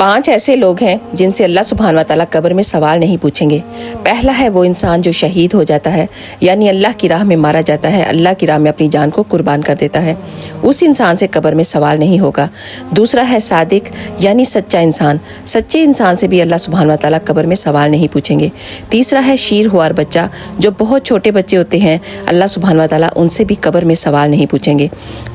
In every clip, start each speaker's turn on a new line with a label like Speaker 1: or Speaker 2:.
Speaker 1: 5 ایسے لوگ ہیں جن سے اللہ سبحانہ و تعالیٰ قبر میں سوال نہیں پوچھیں گے۔ پہلا ہے وہ انسان جو شہید ہو جاتا ہے، یعنی اللہ کی راہ میں مارا جاتا ہے، اللہ کی راہ میں اپنی جان کو قربان کر دیتا ہے، اس انسان سے قبر میں سوال نہیں ہوگا۔ دوسرا ہے صادق یعنی سچا انسان، سچے انسان سے بھی اللہ سبحانہ و تعالیٰ قبر میں سوال نہیں پوچھیں گے۔ تیسرا ہے شیر خوار بچہ، جو بہت چھوٹے بچے ہوتے ہیں، اللہ سبحانہ و تعالیٰ ان سے بھی قبر میں سوال نہیں پوچھیں گے۔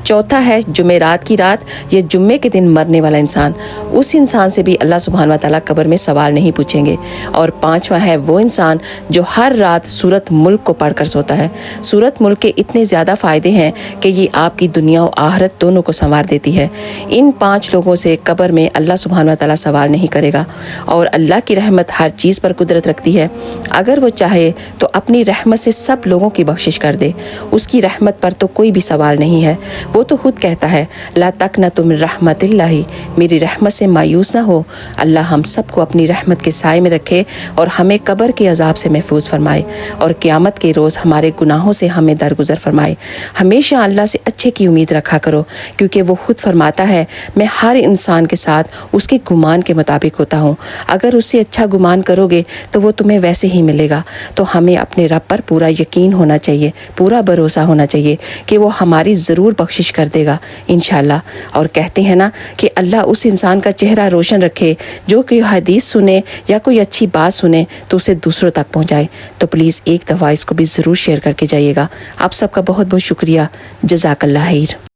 Speaker 1: چوتھا ہے جمعرات کی رات یا جمعے کے دن مرنے والا انسان، اس انسان سے بھی اللہ سبحانہ و تعالیٰ قبر میں سوال نہیں پوچھیں گے۔ اور پانچواں ہے وہ انسان جو ہر رات سورۃ ملک کو پڑھ کر سوتا ہے۔ سورۃ ملک کے اتنے زیادہ فائدے ہیں کہ یہ آپ کی دنیا و آخرت دونوں کو سنوار دیتی ہے۔ ان 5 لوگوں سے قبر میں اللہ سبحانہ و تعالیٰ سوال نہیں کرے گا، اور اللہ کی رحمت ہر چیز پر قدرت رکھتی ہے۔ اگر وہ چاہے تو اپنی رحمت سے سب لوگوں کی بخشش کر دے، اس کی رحمت پر تو کوئی بھی سوال نہیں ہے۔ وہ تو خود کہتا ہے لا تقنطوا من رحمت اللہ، میری رحمت سے مایوس نہ ہو۔ اللہ ہم سب کو اپنی رحمت کے سائے میں رکھے اور ہمیں قبر کے عذاب سے محفوظ فرمائے، اور قیامت کے روز ہمارے گناہوں سے ہمیں درگزر فرمائے۔ ہمیشہ اللہ سے اچھے کی امید رکھا کرو، کیونکہ وہ خود فرماتا ہے میں ہر انسان کے ساتھ اس کے گمان کے مطابق ہوتا ہوں۔ اگر اس سے اچھا گمان کرو گے تو وہ تمہیں ویسے ہی ملے گا۔ تو ہمیں اپنے رب پر پورا یقین ہونا چاہیے، پورا بھروسہ ہونا چاہیے کہ وہ ہماری ضرور بخشش کر دے گا انشاءاللہ۔ اور کہتے ہیں نا کہ اللہ اس انسان کا چہرہ روشن رکھے جو کوئی حدیث سنے یا کوئی اچھی بات سنے تو اسے دوسروں تک پہنچائے۔ تو پلیز ایک دفعہ اس کو بھی ضرور شیئر کر کے جائیے گا۔ آپ سب کا بہت بہت شکریہ، جزاک اللہ خیر۔